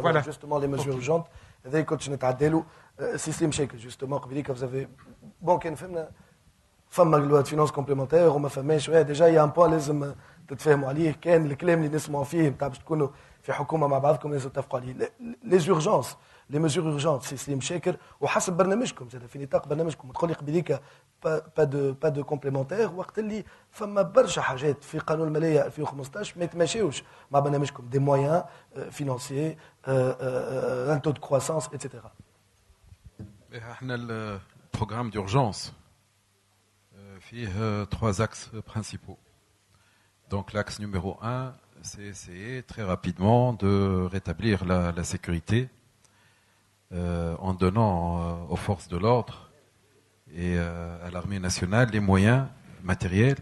Voilà. Justement, les mesures urgentes, هذا كنت نتعدلوا سيستم شكل justement قبل هيك vous avez bon كان فما لوا فينانس كومبليمونتير وما فماش ديجا يا ان بوان لازم تتفاهموا عليه كان الكلام اللي نسمعوا فيه نتاع باش تكونوا في حكومه مع بعضكم لازم تتفقوا عليه لي زورجونس لي ميزور اورجونت سيستم شاكر وحسب برنامجكم زاد في نطاق برنامجكم تقول لي قبيليك با دو كومبليمونتير وقت اللي فما برشا حاجات في قانون الماليه 2015 ما يتماشيوش مع برنامجكم دي مويان فينانسيي ان تو دو كرواسانس ايتترا. احنا البروغرام d'urgence فيه trois axes principaux. Donc l'axe numéro 1, c'est essayer très rapidement de rétablir la sécurité en donnant aux forces de l'ordre et à l'armée nationale les moyens matériels.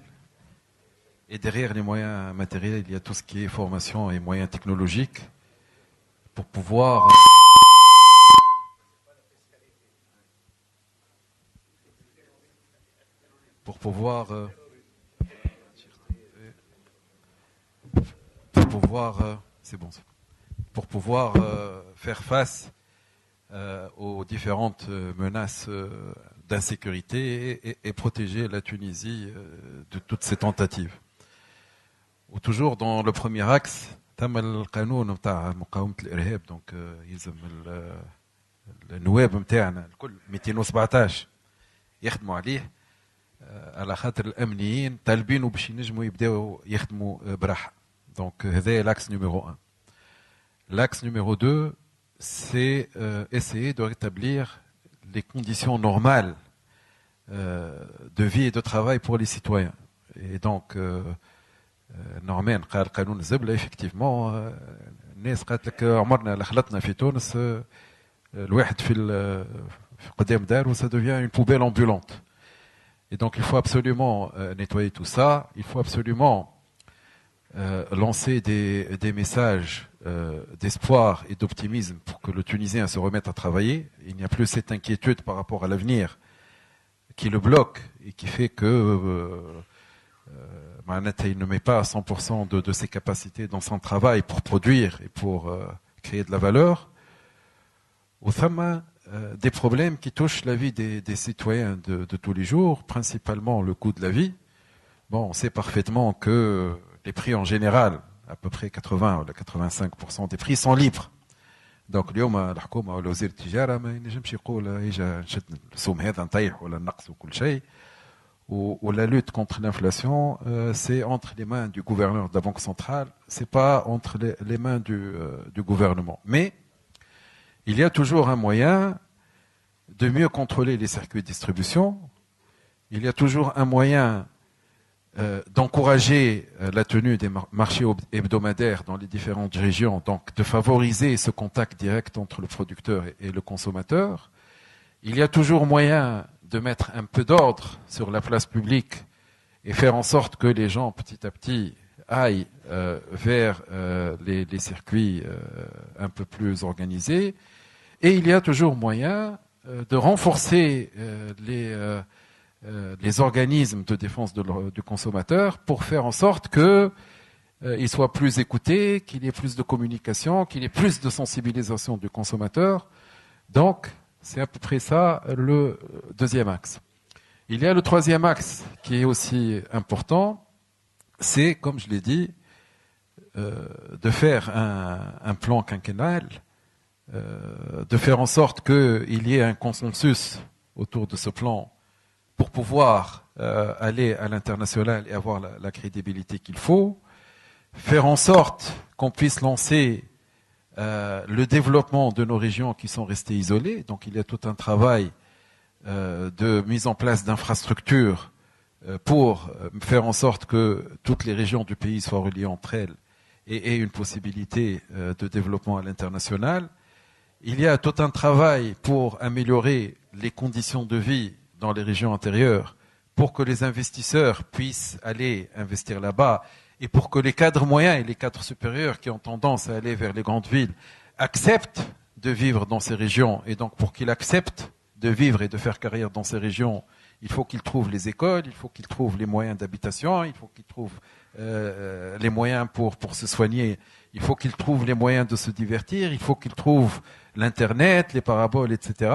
Et derrière les moyens matériels, il y a tout ce qui est formation et moyens technologiques pour pouvoir... pour pouvoir faire face aux différentes menaces d'insécurité et protéger la Tunisie de toutes ces tentatives. Ou toujours dans le premier axe, تم القانون نتاع مقاومة الإرهاب دونك يلزم النواب نتاعنا الكل 217 يخدموا عليه على خاطر الامنيين طالبينه باش ينجموا يبداو يخدموا براحه. Donc هذا l'axe numéro 1. L'axe numéro 2, c'est essayer de rétablir les conditions normales de vie et de travail pour les citoyens. Et donc نورمان قال قانون الزبله effectivement الناس قالت لك عمرنا اللي خلطنا في تونس الواحد في قدام داره ça devient une poubelle ambulante. Et donc il faut absolument nettoyer tout ça, il faut absolument lancer des messages d'espoir et d'optimisme pour que le Tunisien se remette à travailler. Il n'y a plus cette inquiétude par rapport à l'avenir qui le bloque et qui fait que il ne met pas à 100% de ses capacités dans son travail pour produire et pour créer de la valeur. Au thème des problèmes qui touchent la vie des citoyens de tous les jours, principalement le coût de la vie. Bon, on sait parfaitement que les prix en général, à peu près 80 ou 85% des prix sont libres. Donc اليوم الحكومة ولا وزير التجارة ما ينجمش يقول إجا نشد السوم هذا نطيح ولا نقص وكل شيء. Ou la lutte contre l'inflation, c'est entre les mains du gouverneur de la Banque centrale, c'est pas entre les mains du gouvernement. Mais il y a toujours un moyen de mieux contrôler les circuits de distribution. Il y a toujours un moyen d'encourager la tenue des marchés hebdomadaires dans les différentes régions, donc de favoriser ce contact direct entre le producteur et le consommateur. Il y a toujours moyen de mettre un peu d'ordre sur la place publique et faire en sorte que les gens, petit à petit, aillent vers les circuits un peu plus organisés. Et il y a toujours moyen de renforcer les organismes de défense du consommateur pour faire en sorte qu'ils soient plus écoutés, qu'il y ait plus de communication, qu'il y ait plus de sensibilisation du consommateur. Donc, c'est à peu près ça le deuxième axe. Il y a le troisième axe qui est aussi important, c'est, comme je l'ai dit, de faire un plan quinquennal, de faire en sorte qu'il y ait un consensus autour de ce plan pour pouvoir aller à l'international et avoir la crédibilité qu'il faut, faire en sorte qu'on puisse lancer le développement de nos régions qui sont restées isolées. Donc il y a tout un travail de mise en place d'infrastructures pour faire en sorte que toutes les régions du pays soient reliées entre elles et aient une possibilité de développement à l'international. Il y a tout un travail pour améliorer les conditions de vie dans les régions intérieures, pour que les investisseurs puissent aller investir là-bas et pour que les cadres moyens et les cadres supérieurs qui ont tendance à aller vers les grandes villes acceptent de vivre dans ces régions. Et donc pour qu'ils acceptent de vivre et de faire carrière dans ces régions, Il faut qu'ils trouvent les écoles, il faut qu'ils trouvent les moyens d'habitation, il faut qu'ils trouvent les moyens pour se soigner, il faut qu'ils trouvent les moyens de se divertir, il faut qu'ils trouvent l'Internet, les paraboles, etc.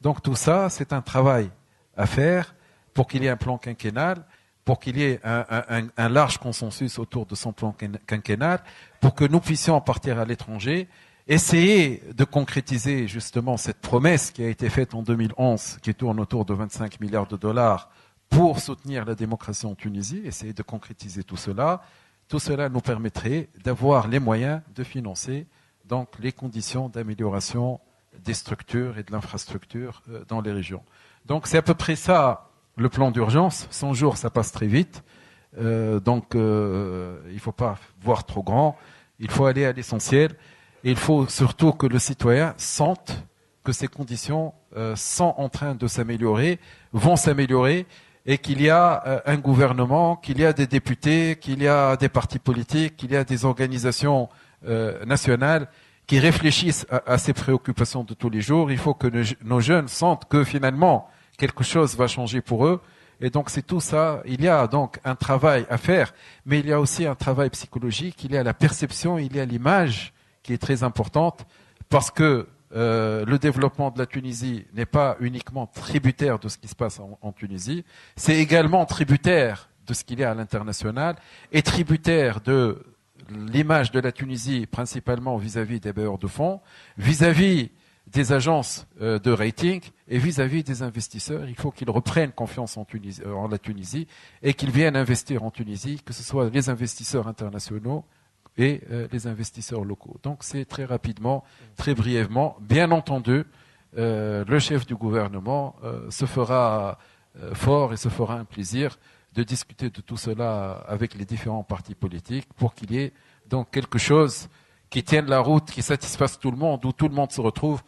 Donc tout ça, c'est un travail à faire pour qu'il y ait un plan quinquennal, pour qu'il y ait un large consensus autour de son plan quinquennal, pour que nous puissions partir à l'étranger, essayer de concrétiser justement cette promesse qui a été faite en 2011, qui tourne autour de 25 milliards de dollars pour soutenir la démocratie en Tunisie, essayer de concrétiser tout cela. Tout cela nous permettrait d'avoir les moyens de financer donc les conditions d'amélioration des structures et de l'infrastructure dans les régions. Donc c'est à peu près ça le plan d'urgence. 100 jours, ça passe très vite. Il ne faut pas voir trop grand. Il faut aller à l'essentiel. Et il faut surtout que le citoyen sente que ces conditions sont en train de s'améliorer, vont s'améliorer, et qu'il y a un gouvernement, qu'il y a des députés, qu'il y a des partis politiques, qu'il y a des organisations nationales qui réfléchissent à ces préoccupations de tous les jours. Il faut que nos jeunes sentent que finalement quelque chose va changer pour eux. Et donc c'est tout ça. Il y a donc un travail à faire, mais il y a aussi un travail psychologique, il y a la perception, il y a l'image qui est très importante, parce que le développement de la Tunisie n'est pas uniquement tributaire de ce qui se passe en Tunisie, c'est également tributaire de ce qu'il y a à l'international et tributaire de l'image de la Tunisie, principalement vis-à-vis des bailleurs de fonds, vis-à-vis des agences de rating et vis-à-vis des investisseurs. Il faut qu'ils reprennent confiance en la Tunisie et qu'ils viennent investir en Tunisie, que ce soit les investisseurs internationaux et les investisseurs locaux. Donc c'est très rapidement, très brièvement. Bien entendu, le chef du gouvernement se fera fort et se fera un plaisir de discuter de tout cela avec les différents partis politiques pour qu'il y ait donc quelque chose qui tienne la route, qui satisfasse tout le monde, où tout le monde se retrouve.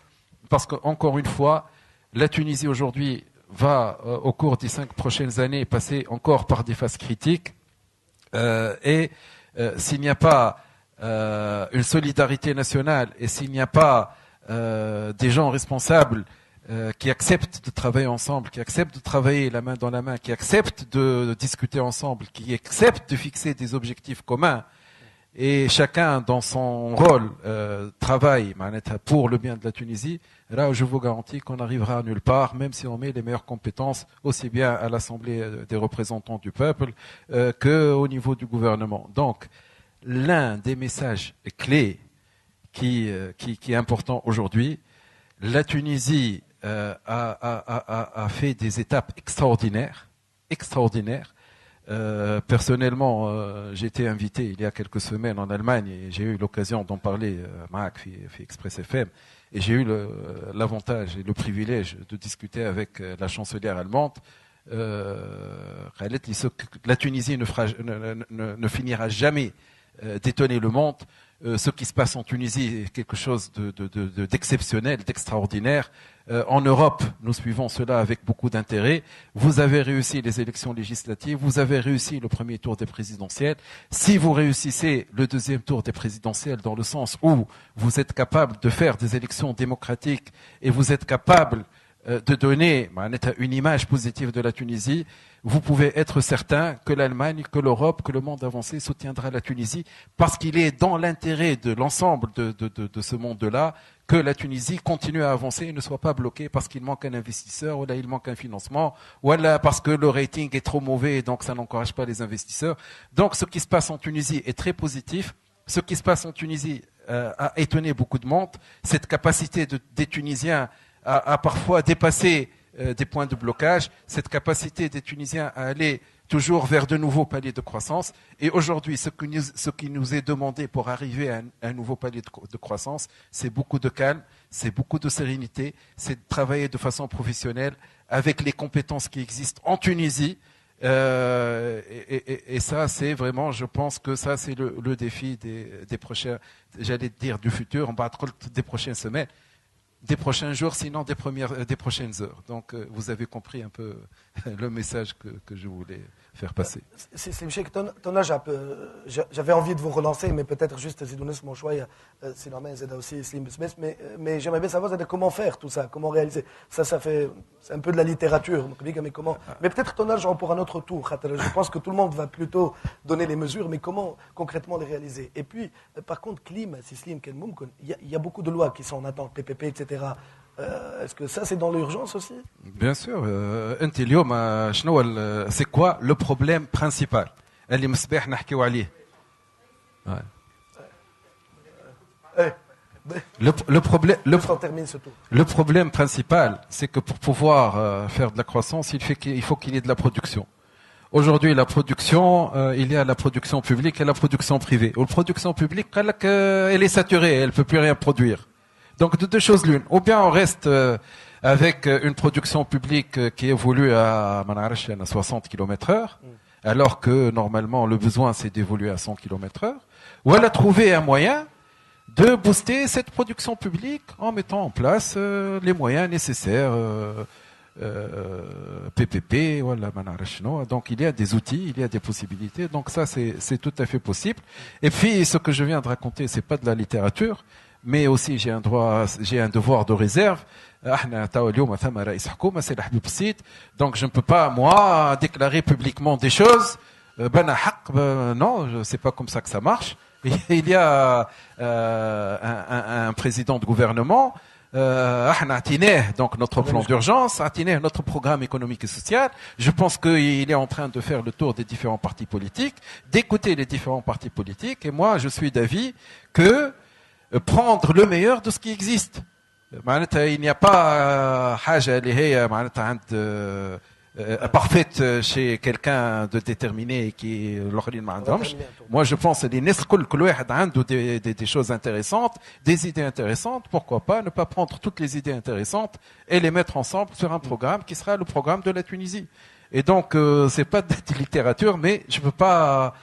Parce qu'encore une fois, la Tunisie aujourd'hui va, au cours des 5 prochaines années, passer encore par des phases critiques. S'il n'y a pas une solidarité nationale et s'il n'y a pas des gens responsables qui acceptent de travailler ensemble, qui acceptent de travailler la main dans la main, qui acceptent de discuter ensemble, qui acceptent de fixer des objectifs communs, et chacun dans son rôle travaille pour le bien de la Tunisie, là je vous garantis qu'on n'arrivera à nulle part, même si on met les meilleures compétences aussi bien à l'Assemblée des représentants du peuple qu'au niveau du gouvernement. Donc l'un des messages clés qui est important aujourd'hui, la Tunisie a fait des étapes extraordinaires. Personnellement, j'ai été invité il y a quelques semaines en Allemagne et j'ai eu l'occasion d'en parler à fait Express FM, et j'ai eu l'avantage et le privilège de discuter avec la chancelière allemande. La Tunisie ne finira jamais d'étonner le monde. Ce qui se passe en Tunisie est quelque chose d'exceptionnel, d'extraordinaire. En Europe, nous suivons cela avec beaucoup d'intérêt. Vous avez réussi les élections législatives, vous avez réussi le premier tour des présidentielles. Si vous réussissez le deuxième tour des présidentielles, dans le sens où vous êtes capable de faire des élections démocratiques et vous êtes capable de donner une image positive de la Tunisie, vous pouvez être certain que l'Allemagne, que l'Europe, que le monde avancé soutiendra la Tunisie, parce qu'il est dans l'intérêt de l'ensemble de ce monde-là que la Tunisie continue à avancer et ne soit pas bloquée parce qu'il manque un investisseur, ou là il manque un financement, ou là parce que le rating est trop mauvais et donc ça n'encourage pas les investisseurs. Donc ce qui se passe en Tunisie est très positif. Ce qui se passe en Tunisie a étonné beaucoup de monde. Cette capacité des Tunisiens à parfois dépasser des points de blocage, cette capacité des Tunisiens à aller toujours vers de nouveaux paliers de croissance. Et aujourd'hui, ce qui nous est demandé pour arriver à un nouveau palier de croissance, c'est beaucoup de calme, c'est beaucoup de sérénité, c'est de travailler de façon professionnelle avec les compétences qui existent en Tunisie. Et ça, c'est vraiment, je pense que ça, c'est le défi des prochains, j'allais dire du futur, on va des prochaines semaines, des prochains jours, sinon des prochaines heures. Donc, vous avez compris un peu le message que je voulais faire passer. C'est ton âge, j'avais envie de vous relancer, mais peut-être juste Zidounis, mon choix, c'est normal, c'est aussi Slim Smith, mais j'aimerais bien savoir comment faire tout ça, comment réaliser. Ça fait, c'est un peu de la littérature, mais comment. Mais peut-être ton âge pour un autre tour. Je pense que tout le monde va plutôt donner les mesures, mais comment concrètement les réaliser. Et puis, par contre, Klim, Slim, il y a beaucoup de lois qui sont en attente, PPP, etc. Est-ce que ça, c'est dans l'urgence aussi? Bien sûr. C'est quoi le problème principal اللي مصباح نحكيو عليه. Le problème principal, c'est que pour pouvoir faire de la croissance, il faut qu'il y ait de la production. Aujourd'hui, la production, il y a la production publique et la production privée. La production publique, elle est saturée, elle ne peut plus rien produire. Donc, de deux choses l'une. Ou bien on reste avec une production publique qui évolue à 60 km/h, alors que normalement le besoin c'est d'évoluer à 100 km/h. Ou elle a trouvé un moyen de booster cette production publique en mettant en place les moyens nécessaires. PPP, voilà, donc il y a des outils, il y a des possibilités, donc ça c'est tout à fait possible. Et puis ce que je viens de raconter, c'est pas de la littérature, mais aussi j'ai un devoir de réserve. Donc je ne peux pas moi déclarer publiquement des choses. Non, c'est pas comme ça que ça marche. Il y a un président de gouvernement. Donc notre plan d'urgence, notre programme économique et social. Je pense qu'il est en train de faire le tour des différents partis politiques, d'écouter les différents partis politiques. Et moi, je suis d'avis que prendre le meilleur de ce qui existe. Il n'y a pas parfaite chez quelqu'un de déterminé qui est moi je pense que des choses intéressantes, des idées intéressantes, pourquoi pas ne pas prendre toutes les idées intéressantes et les mettre ensemble sur un programme qui sera le programme de la Tunisie. Et donc c'est pas de littérature, mais je peux pas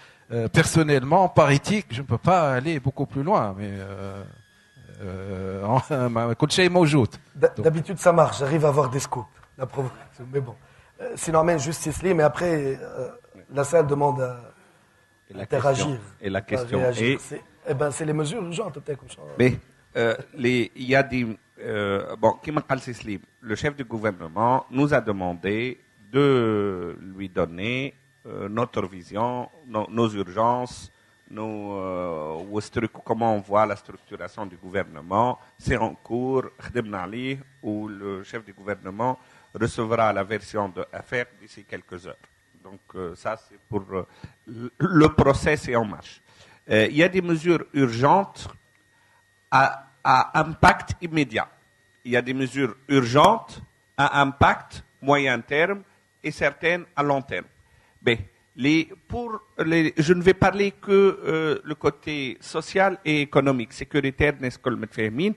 personnellement, par éthique, je ne peux pas aller beaucoup plus loin, mais d'habitude ça marche, j'arrive à avoir des scoops, la provocation, mais bon. C'est normal, juste Sisli, mais après, la salle demande à interagir. Et la question c'est les mesures urgentes, peut-être. Mais il y a des... Kim Al-Sisli, le chef du gouvernement, nous a demandé de lui donner notre vision, nos urgences, comment on voit la structuration du gouvernement. C'est en cours, où le chef du gouvernement recevra la version de affaires d'ici quelques heures. Donc ça, c'est pour le procès, c'est en marche. Il y a des mesures urgentes à impact immédiat. Il y a des mesures urgentes à impact moyen terme et certaines à long terme. Mais je ne vais parler que le côté social et économique, sécuritaire, n'est-ce que le metfehmin.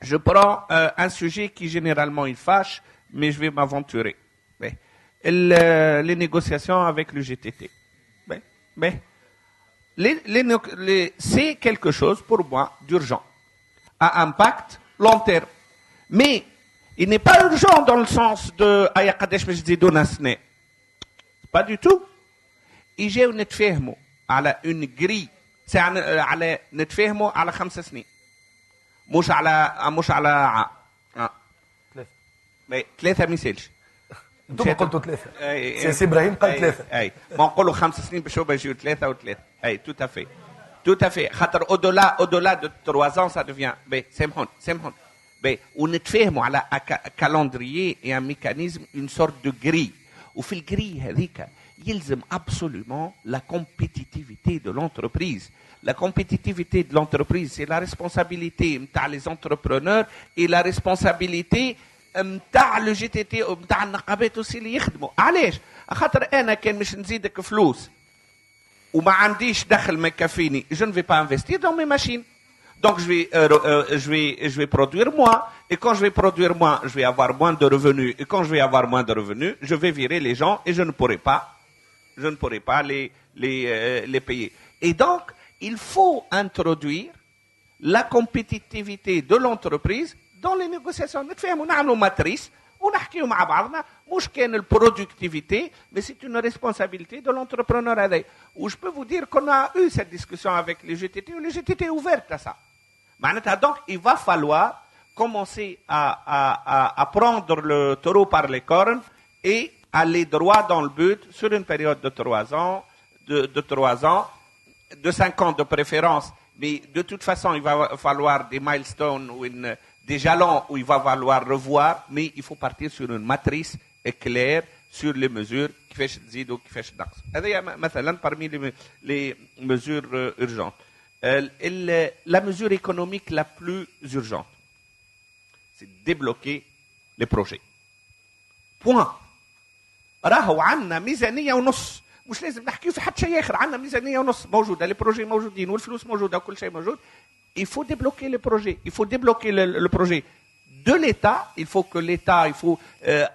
Je prends un sujet qui généralement il fâche, mais je vais m'aventurer. Les négociations avec le GTT. C'est quelque chose pour moi d'urgent, à impact long terme. Mais il n'est pas urgent dans le sens de pas du tout. يجيو نتفاهموا على une grille. C'est على نتفاهموا على 5 سنين. مش على ثلاثة ما يسالش. انتم قلتوا ثلاثة. سي ابراهيم قال ثلاثة. اي ما نقولوا 5 سنين باش هما يجيو ثلاثة وثلاثة. اي tout à fait. خاطر au-delà de 3 ans ça devient سامحون. ونتفاهموا على calendrier et un mécanisme, une sorte de grille. وفي الجري هذيك يلزم absolument la compétitivité de l'entreprise. La compétitivité de l'entreprise, c'est la responsabilité نتاع les entrepreneurs et la responsabilité نتاع le GTT ونتاع النقابات aussi اللي يخدموا. علاش؟ خاطر انا كان مش نزيدك فلوس وما عنديش دخل ما يكفيني, je ne vais pas investir dans mes machines. Donc je vais produire moins, et quand je vais produire moins, je vais avoir moins de revenus, et quand je vais avoir moins de revenus, je vais virer les gens et je ne pourrai pas les payer. Et donc il faut introduire la compétitivité de l'entreprise dans les négociations. نتفاهموا نعملوا matrice ونحكيو مع بعضنا مش كان البرودكتيفيتي mais c'est une responsabilité de l'entrepreneur هذا. Ou je peux vous dire qu'on a eu cette discussion avec les GTT, ou les GTT est ouverte à ça. معناتها donc il va falloir commencer à prendre le taureau par les cornes et aller droit dans le but sur une période de 3 ans, de 5 ans de préférence. Mais de toute façon, il va falloir des milestones ou des jalons où il va falloir revoir, mais il faut partir sur une matrice claire sur les mesures qui fait تزيد ou qui fait نقص. هذا مثلا parmi les mesures urgentes. La mesure économique la plus urgente, c'est de débloquer les projets. Point. راهو عندنا ميزانية ونص، مش لازم نحكيو في حتى شيء آخر، عندنا ميزانية ونص موجودة، les projets موجودين والفلوس موجودة وكل شيء موجود. Il faut débloquer les projets, il faut débloquer le projet de l'État. Il faut que l'État, il faut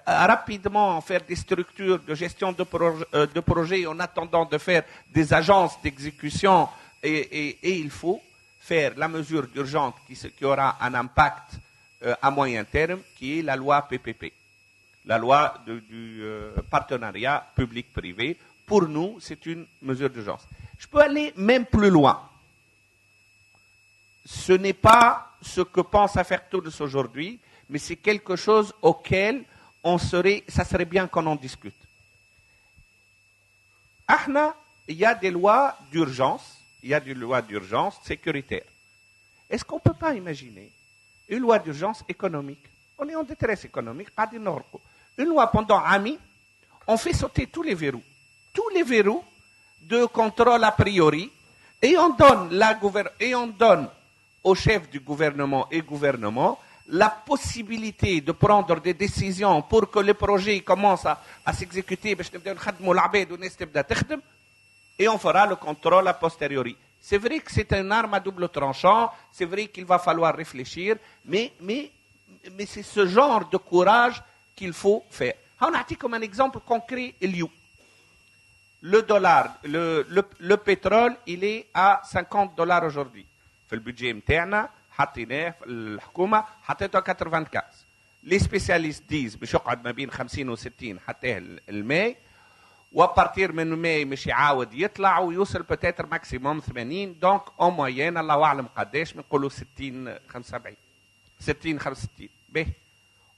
rapidement faire des structures de gestion de projets en attendant de faire des agences d'exécution et il faut faire la mesure d'urgence qui aura un impact à moyen terme, qui est la loi PPP, la loi du partenariat public-privé. Pour nous, c'est une mesure d'urgence. Je peux aller même plus loin. Ce n'est pas ce que pensent à faire tous aujourd'hui, mais c'est quelque chose auquel ça serait bien qu'on en discute. Il y a des lois d'urgence, il y a des lois d'urgence sécuritaires. Est-ce qu'on ne peut pas imaginer une loi d'urgence économique? On est en détresse économique, pas du Nord. Une loi pendant AMI, on fait sauter tous les verrous de contrôle a priori, et on donne au chef du gouvernement et gouvernement la possibilité de prendre des décisions pour que les projets commencent à s'exécuter, et on fera le contrôle a posteriori. C'est vrai que c'est une arme à double tranchant, c'est vrai qu'il va falloir réfléchir, mais c'est ce genre de courage qu'il faut faire. On a dit comme un exemple concret, le dollar, le pétrole, il est à $50 aujourd'hui. في البودجي نتاعنا حطيناه في الحكومه حطيته 95. لي سبيسياليست ديز باش يقعد ما بين 50 و60 حتى الماي، وبارتير من الماي مش يعاود يطلع ويوصل بتاتر ماكسيموم 80. دونك او موين الله اعلم قداش بنقولوا 60 75 60 65. باهي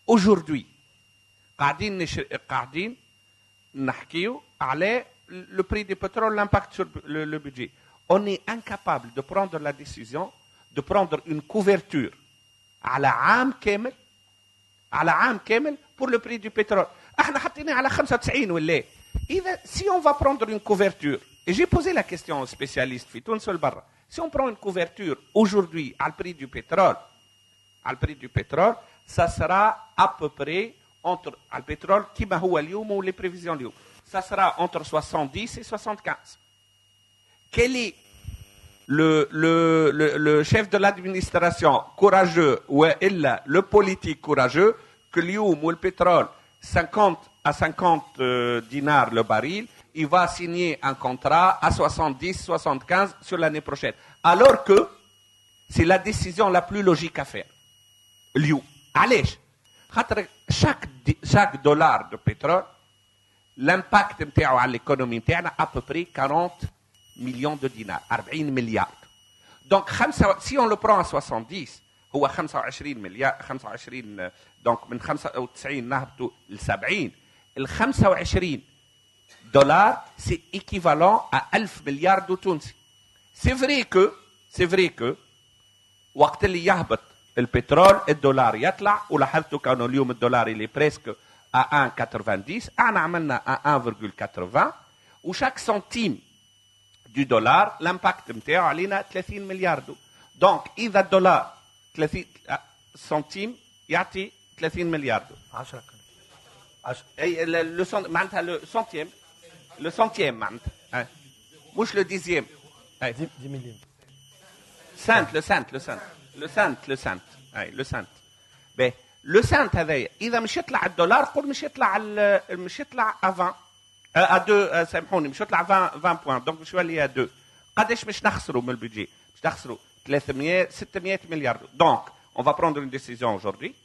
اوجوردي قاعدين نحكيو على le prix du pétrole, l'impact sur le budget. On est incapable de prendre la décision de prendre une couverture على عام كامل pour le prix du pétrole. احنا حطيناه على 95 ولا si on va prendre une couverture, et j'ai posé la question aux spécialistes في تونس والبرا, si on prend une couverture aujourd'hui à le prix du pétrole, ça sera à peu près entre le pétrole كما هو اليوم ou les prévisions اليوم, ça sera entre 70 et 75. Quel est le chef de l'administration courageux ou le politique courageux que l'youm ou le pétrole 50 à 50 dinars le baril, il va signer un contrat à 70-75 sur l'année prochaine. Alors que c'est la décision la plus logique à faire. L'youm. Allez, chaque dollar de pétrole, l'impact à l'économie interne à peu près 40 millions de dinars, 40 milliards. Donc, si on le prend à 70, هو 25 مليار 25 donc من 95 نهبطوا ل 70. ال 25 دولار c'est équivalent à 1000 مليار دو تونسي. C'est vrai que وقت اللي يهبط البترول الدولار يطلع, ولاحظتوا كانوا اليوم الدولار اللي بريسك à 1,90, احنا عملنا à 1,80, وشاك سنتيم du dollar l'impact نتاعو علينا 30 مليار دو. دونك اذا الدولار 30 سنتيم يعطي 30 مليار دو. 10 اي معناتها لو سنتيم معناتها مش لو ديزيام. 10 مليون سنت لو سنت اي لو سنت. باهي لو سنت هذايا اذا مش يطلع الدولار قول مش يطلع 20 à 2 سامحوني مش يطلع 20 بوان, دونك مش يولي 2. قداش مش نخسروا من البيجي؟ مش نخسروا 600 مليار. Donc, on va prendre une décision aujourd'hui.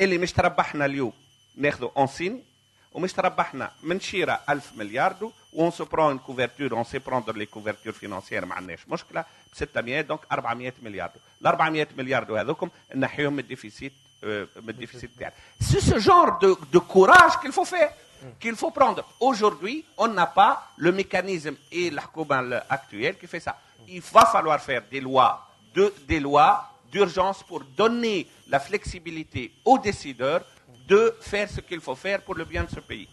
اللي مش تربحنا اليوم ناخذه اون سين ومش تربحنا من شيرة 1000 مليار وون سو برون اون كوفرتور اون سي بروندر لي كوفرتور فينانسيير ما عندناش مشكله ب 600 دونك 400 مليار ال 400 مليار هذوكم نحيهم من الديفيسيت تاعنا سي سو جور دو كوراج qu'il faut faire qu'il faut prendre aujourd'hui on n'a pas le mécanisme et الحكومه actuelle qui fait ça il va falloir faire des lois d'urgence pour donner la flexibilité aux décideurs de faire ce qu'il faut faire pour le bien de ce pays.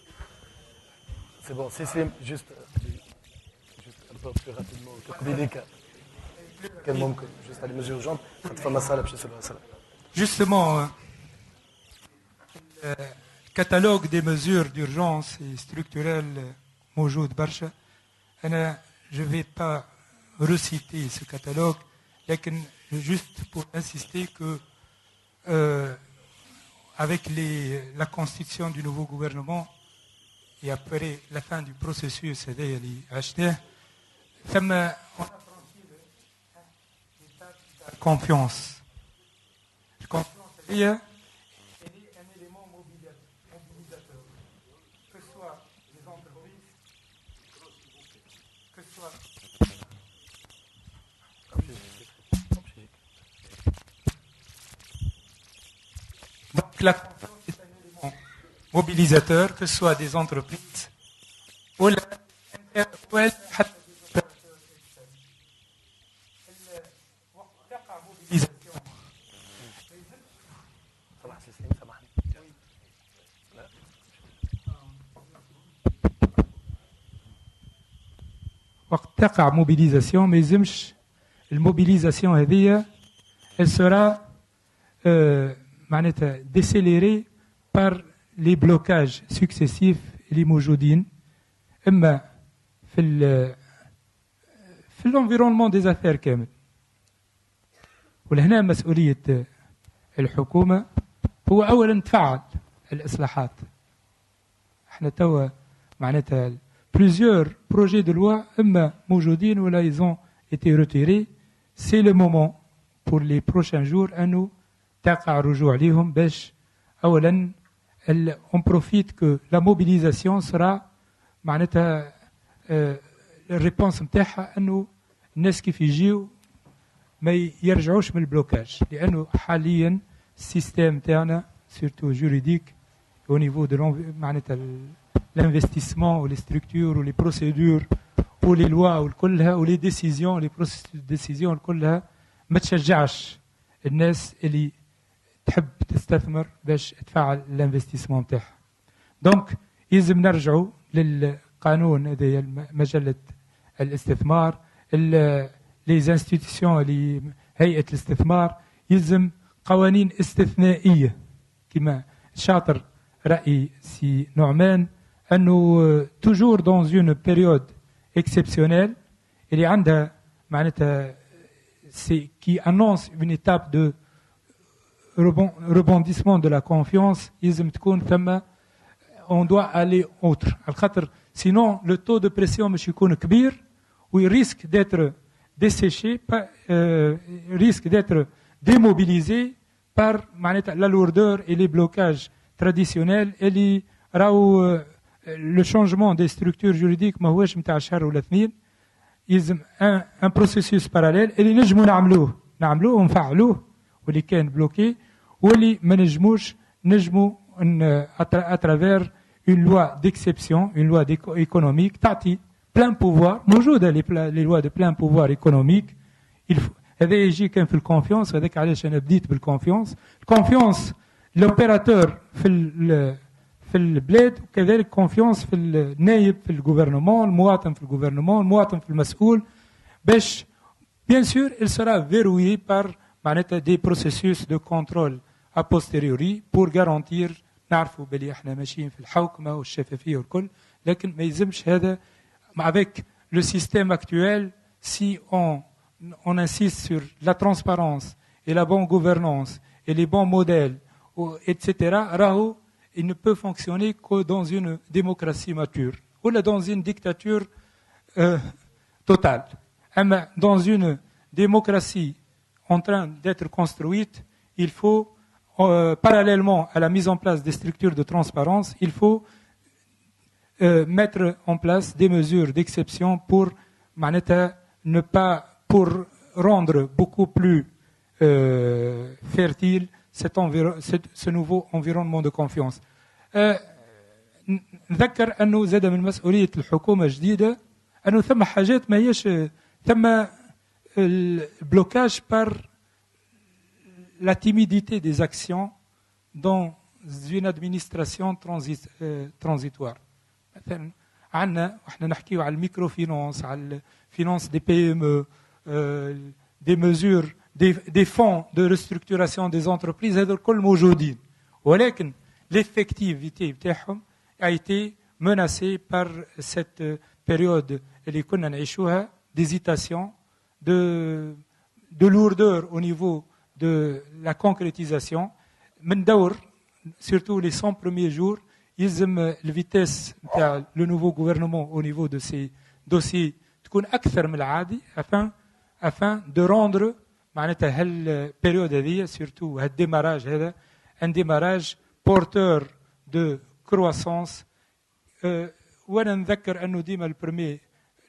C'est bon, c'est juste un peu plus rapidement. Juste à les mesures urgentes. Justement, le catalogue des mesures d'urgence et structurelles موجود برشا. Je ne vais pas reciter ce catalogue, mais juste pour insister que avec la constitution du nouveau gouvernement et après la fin du processus اللي عشناه ثم confiance. La confiance هي un élément mobilisateur, que ce soit les entreprises, que ce soit donc la confiance est un élément mobilisateur, que ce soit des entreprises ou حتى وقت تقع موبيليزاسيون ما يلزمش الموبيليزاسيون هذه elle sera معناتها décélérée par les blocages successifs اللي موجودين اما في l'environnement des affaires كامل. ولهنا مسؤولية الحكومة هو أولا تفعل الإصلاحات. احنا توا معناتها plusieurs projets de loi اما موجودين ولا ils ont été retirés. C'est le moment pour les prochains jours أنه تقع رجوع ليهم باش أولا on profite que la mobilisation sera معناتها الريبونس نتاعها انه الناس كيف يجيو ما يرجعوش من البلوكاج لانه حاليا السيستم تاعنا سورتو جوريديك au niveau de معناتها l'investissement ou les structures ou les procédures ou les lois وكلها ou les décisions les processus de décision كلها ما تشجعش الناس اللي تحب تستثمر باش تفعل الانفستيسمون نتاعها. دونك يلزم نرجعوا للقانون هذا مجله الاستثمار لي انستيتيسيون اللي هيئه الاستثمار يلزم قوانين استثنائيه كما شاطر راي سي نعمان انه توجور دون اون بيريود اكسبسيونيل اللي عندها معناتها سي كي انونس اون ايتاب دو rebondissement de la confiance يلزم تكون ثم on doit aller autre على خاطر sinon le taux de pression مش يكون كبير و risque d'être desséché risque d'être démobilisé par معناتها la lourdeur et les blocages traditionnels اللي راهو le changement des structures juridiques ما هوش نتاع شهر ولا اثنين يلزم un processus parallèle اللي نجموا نعملوه ونفعلوه واللي كان بلوكي واللي ما نجموش نجموا à travers une loi d'exception, une loi économique تعطي plein pouvoir موجودة les lois de plein pouvoir économique هذا يجي كان في الكونفيونس هذاك علاش أنا بديت بالكونفيونس الكونفيونس l'opérateur في البلاد وكذلك كونفيونس في النايب في الجوفرنمون المواطن في الجوفرنمون المواطن في المسؤول باش bien sûr il sera verrouillé par معناتها des processus de contrôle a posteriori pour garantir نعرفوا بلي احنا ماشيين في الحوكمه والشفافيه والكل لكن ما يلزمش هذا avec le système actuel si on insiste sur la transparence et la bonne gouvernance et les bons modèles etc راهو il ne peut fonctionner que dans une démocratie mature ou dans une dictature totale اما dans une démocratie en train d'être construite il faut parallèlement à la mise en place des structures de transparence, il faut mettre en place des mesures d'exception pour pour rendre beaucoup plus fertile ce nouveau environnement de confiance. نذكر أنه زاد من مسؤولية الحكومة الجديدة أنه ثم حاجات ما هيش ثم البلوكاج par la timidité des actions dans une administration transitoire. مثلا عندنا واحنا نحكيو على الميكرو فينانس على الفينانس دي بي ام des mesures des fonds de restructuration des entreprises هذول الكل موجودين ولكن l'effectivité بتاعهم a été menacée par cette période اللي كنا نعيشوها d'hésitation de lourdeur au niveau de la concrétisation من دور surtout les 100 premiers jours يلزم الفيتيس نتاع le nouveau gouvernement au niveau de ces dossiers تكون أكثر من العادي afin de rendre معناتها هالبيريود هذه surtout هالديماراج هذا un démarrage porteur de croissance وانا نذكر انه ديما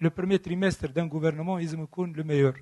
le premier trimestre d'un gouvernement يلزم يكون le meilleur